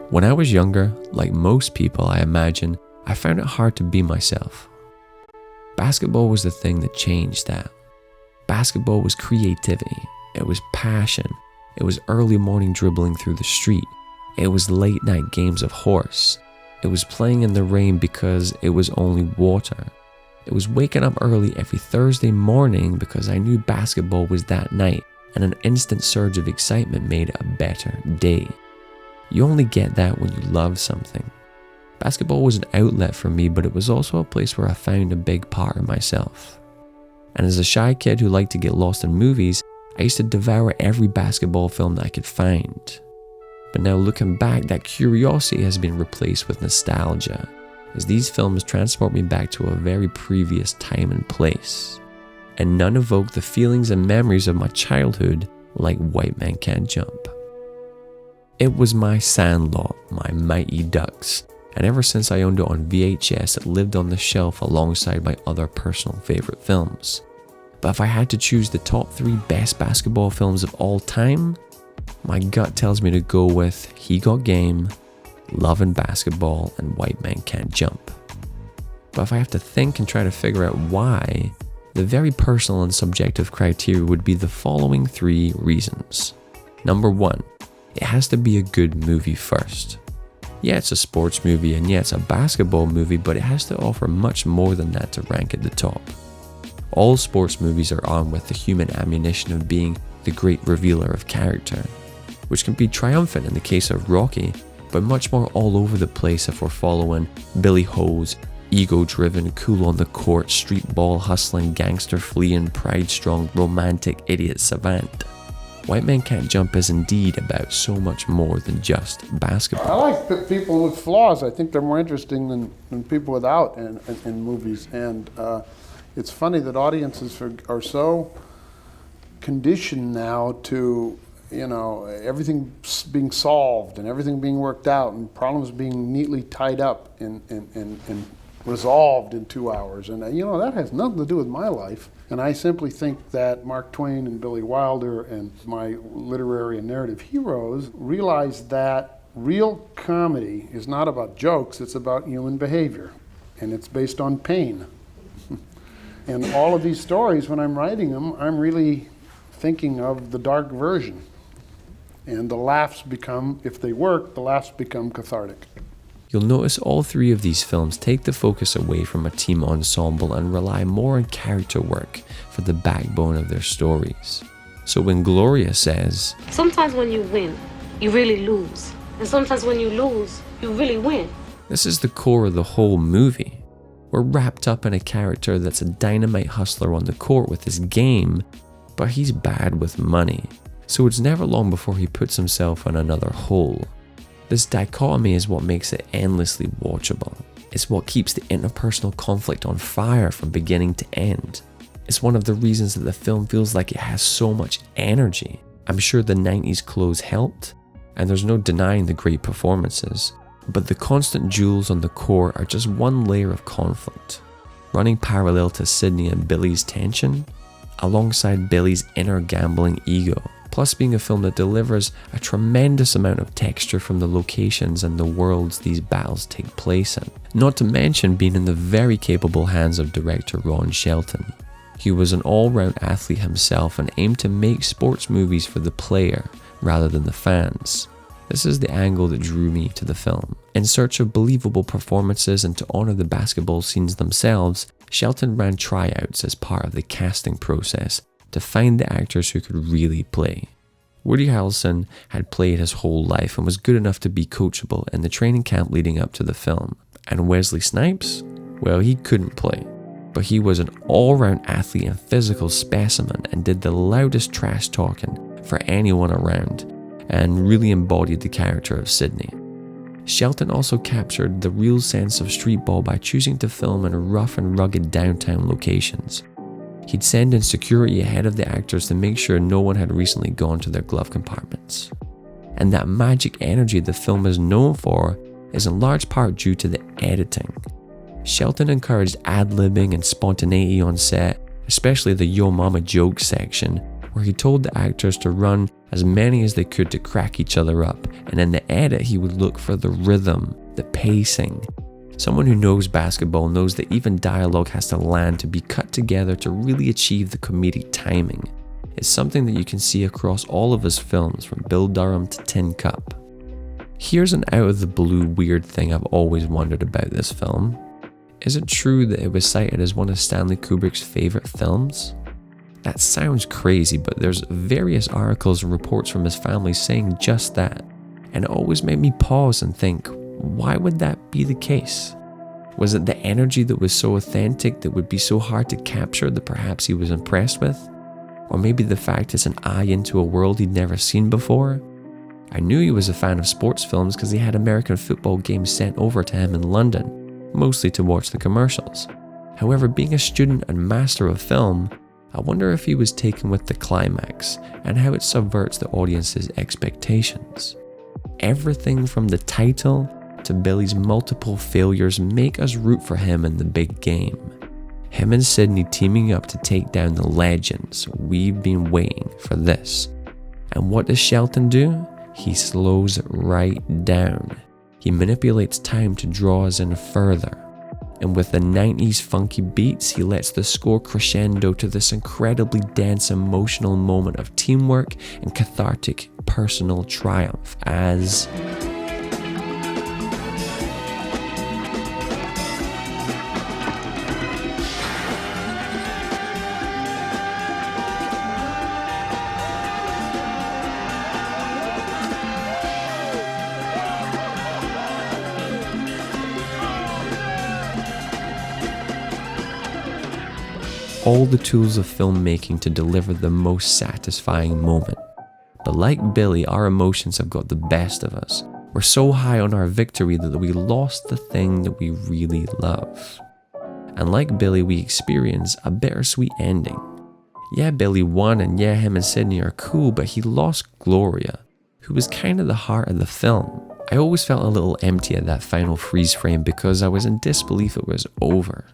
When I was younger, like most people I imagine, I found it hard to be myself. Basketball was the thing that changed that. Basketball was creativity, it was passion, it was early morning dribbling through the street, it was late night games of horse, it was playing in the rain because it was only water. It was waking up early every Thursday morning because I knew basketball was that night, and an instant surge of excitement made it a better day. You only get that when you love something. Basketball was an outlet for me, but it was also a place where I found a big part of myself. And as a shy kid who liked to get lost in movies, I used to devour every basketball film that I could find. But now looking back, that curiosity has been replaced with nostalgia, as these films transport me back to a very previous time and place. And none evoke the feelings and memories of my childhood like White Man Can't Jump. It was my Sandlot, my Mighty Ducks, and ever since I owned it on VHS, it lived on the shelf alongside my other personal favorite films. But if I had to choose the top 3 best basketball films of all time, my gut tells me to go with He Got Game, Love and Basketball, and White Man Can't Jump. But if I have to think and try to figure out why, the very personal and subjective criteria would be the following 3 reasons. Number 1, it has to be a good movie first. Yeah, it's a sports movie, and yeah, it's a basketball movie, but it has to offer much more than that to rank at the top. All sports movies are armed with the human ammunition of being the great revealer of character, which can be triumphant in the case of Rocky, but much more all over the place if we're following Billy Ho's ego-driven, cool on the court, street ball hustling, gangster fleeing, pride-strong, romantic idiot savant. White Man Can't Jump is indeed about so much more than just basketball. I like people with flaws. I think they're more interesting than people without in movies. And it's funny that audiences are so conditioned now to, everything being solved and everything being worked out and problems being neatly tied up and resolved in 2 hours. And, that has nothing to do with my life. And I simply think that Mark Twain and Billy Wilder and my literary and narrative heroes realized that real comedy is not about jokes, it's about human behavior. And it's based on pain. And all of these stories, when I'm writing them, I'm really thinking of the dark version. And the laughs become, if they work, the laughs become cathartic. You'll notice all 3 of these films take the focus away from a team ensemble and rely more on character work for the backbone of their stories. So when Gloria says, sometimes when you win, you really lose. And sometimes when you lose, you really win. This is the core of the whole movie. We're wrapped up in a character that's a dynamite hustler on the court with his game, but he's bad with money. So it's never long before he puts himself in another hole. This dichotomy is what makes it endlessly watchable. It's what keeps the interpersonal conflict on fire from beginning to end. It's one of the reasons that the film feels like it has so much energy. I'm sure the 90s clothes helped, and there's no denying the great performances, but the constant jewels on the core are just one layer of conflict, running parallel to Sydney and Billy's tension, alongside Billy's inner gambling ego. Plus being a film that delivers a tremendous amount of texture from the locations and the worlds these battles take place in. Not to mention being in the very capable hands of director Ron Shelton. He was an all-round athlete himself and aimed to make sports movies for the player rather than the fans. This is the angle that drew me to the film. In search of believable performances and to honor the basketball scenes themselves, Shelton ran tryouts as part of the casting process to find the actors who could really play. Woody Harrelson had played his whole life and was good enough to be coachable in the training camp leading up to the film. And Wesley Snipes? Well, he couldn't play, but he was an all-round athlete and physical specimen and did the loudest trash talking for anyone around and really embodied the character of Sydney. Shelton also captured the real sense of street ball by choosing to film in rough and rugged downtown locations. He'd send in security ahead of the actors to make sure no one had recently gone to their glove compartments. And that magic energy the film is known for is in large part due to the editing. Shelton encouraged ad-libbing and spontaneity on set, especially the Yo Mama joke section, where he told the actors to run as many as they could to crack each other up, and in the edit he would look for the rhythm, the pacing. Someone who knows basketball knows that even dialogue has to land to be cut together to really achieve the comedic timing. It's something that you can see across all of his films, from Bill Durham to Tin Cup. Here's an out-of-the-blue weird thing I've always wondered about this film. Is it true that it was cited as one of Stanley Kubrick's favourite films? That sounds crazy, but there's various articles and reports from his family saying just that, and it always made me pause and think, why would that be the case? Was it the energy that was so authentic that would be so hard to capture that perhaps he was impressed with? Or maybe the fact it's an eye into a world he'd never seen before? I knew he was a fan of sports films because he had American football games sent over to him in London, mostly to watch the commercials. However, being a student and master of film, I wonder if he was taken with the climax and how it subverts the audience's expectations. Everything from the title to Billy's multiple failures make us root for him in the big game. Him and Sidney teaming up to take down the legends. We've been waiting for this. And what does Shelton do? He slows it right down. He manipulates time to draw us in further. And with the 90s funky beats, he lets the score crescendo to this incredibly dense emotional moment of teamwork and cathartic personal triumph as all the tools of filmmaking to deliver the most satisfying moment. But like Billy, our emotions have got the best of us. We're so high on our victory that we lost the thing that we really love. And like Billy, we experience a bittersweet ending. Yeah, Billy won, and yeah, him and Sidney are cool, but he lost Gloria, who was kind of the heart of the film. I always felt a little empty at that final freeze frame because I was in disbelief it was over.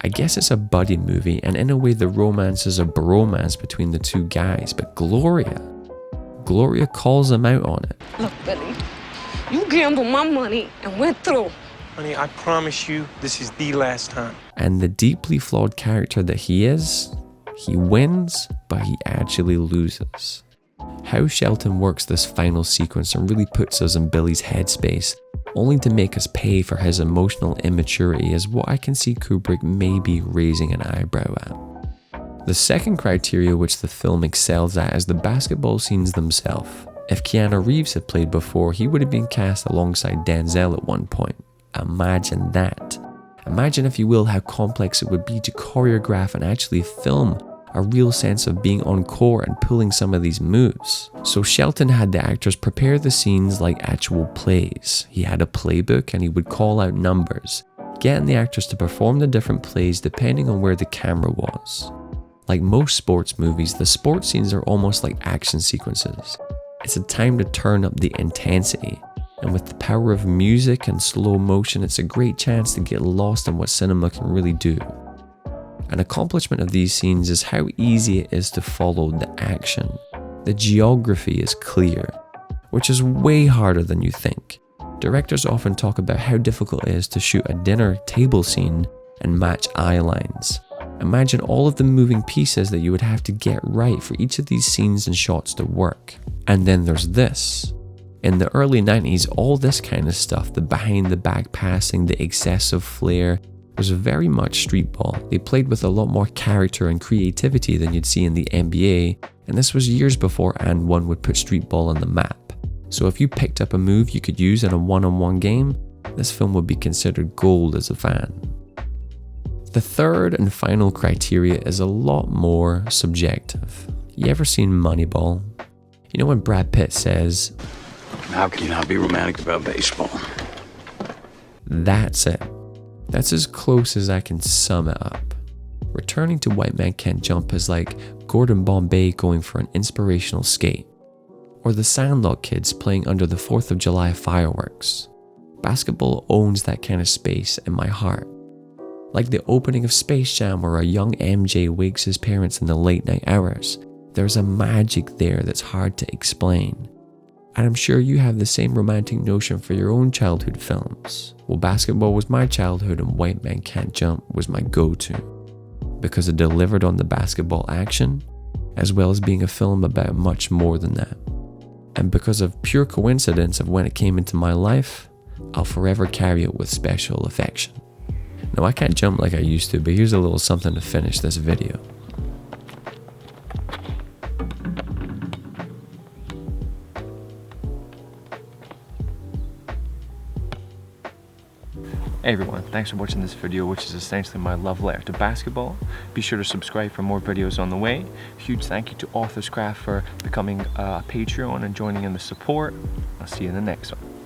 I guess it's a buddy movie, and in a way the romance is a bromance between the two guys, but Gloria calls him out on it. Look, Billy, you gambled my money and went through. Honey, I promise you this is the last time. And the deeply flawed character that he is, he wins, but he actually loses. How Shelton works this final sequence and really puts us in Billy's headspace, only to make us pay for his emotional immaturity, is what I can see Kubrick maybe raising an eyebrow at. The second criteria which the film excels at is the basketball scenes themselves. If Keanu Reeves had played before, he would have been cast alongside Denzel at one point. Imagine that. Imagine, if you will, how complex it would be to choreograph and actually film a real sense of being on court and pulling some of these moves. So Shelton had the actors prepare the scenes like actual plays. He had a playbook and he would call out numbers, getting the actors to perform the different plays depending on where the camera was. Like most sports movies, the sports scenes are almost like action sequences. It's a time to turn up the intensity. And with the power of music and slow motion, it's a great chance to get lost in what cinema can really do. An accomplishment of these scenes is how easy it is to follow the action. The geography is clear, which is way harder than you think. Directors often talk about how difficult it is to shoot a dinner table scene and match eye lines. Imagine all of the moving pieces that you would have to get right for each of these scenes and shots to work. And then there's this. In the early 90s, all this kind of stuff, the behind the back passing, the excessive flair, was very much street ball. They played with a lot more character and creativity than you'd see in the NBA, and this was years before And One would put street ball on the map. So if you picked up a move you could use in a one-on-one game, this film would be considered gold as a fan. The third and final criteria is a lot more subjective. You ever seen Moneyball? You know when Brad Pitt says, "How can you not be romantic about baseball?" That's it. That's as close as I can sum it up. Returning to White Man Can't Jump is like Gordon Bombay going for an inspirational skate, or the Sandlot kids playing under the 4th of July fireworks. Basketball owns that kind of space in my heart. Like the opening of Space Jam, where a young MJ wakes his parents in the late night hours. There's a magic there that's hard to explain. And I'm sure you have the same romantic notion for your own childhood films. Well, Basketball was my childhood, and White Man Can't Jump was my go-to, because it delivered on the basketball action, as well as being a film about much more than that. And because of pure coincidence of when it came into my life, I'll forever carry it with special affection. Now, I can't jump like I used to, but here's a little something to finish this video. Hey everyone, thanks for watching this video, which is essentially my love letter to basketball. Be sure to subscribe for more videos on the way. Huge thank you to Authors Craft for becoming a Patreon and joining in the support. I'll see you in the next one.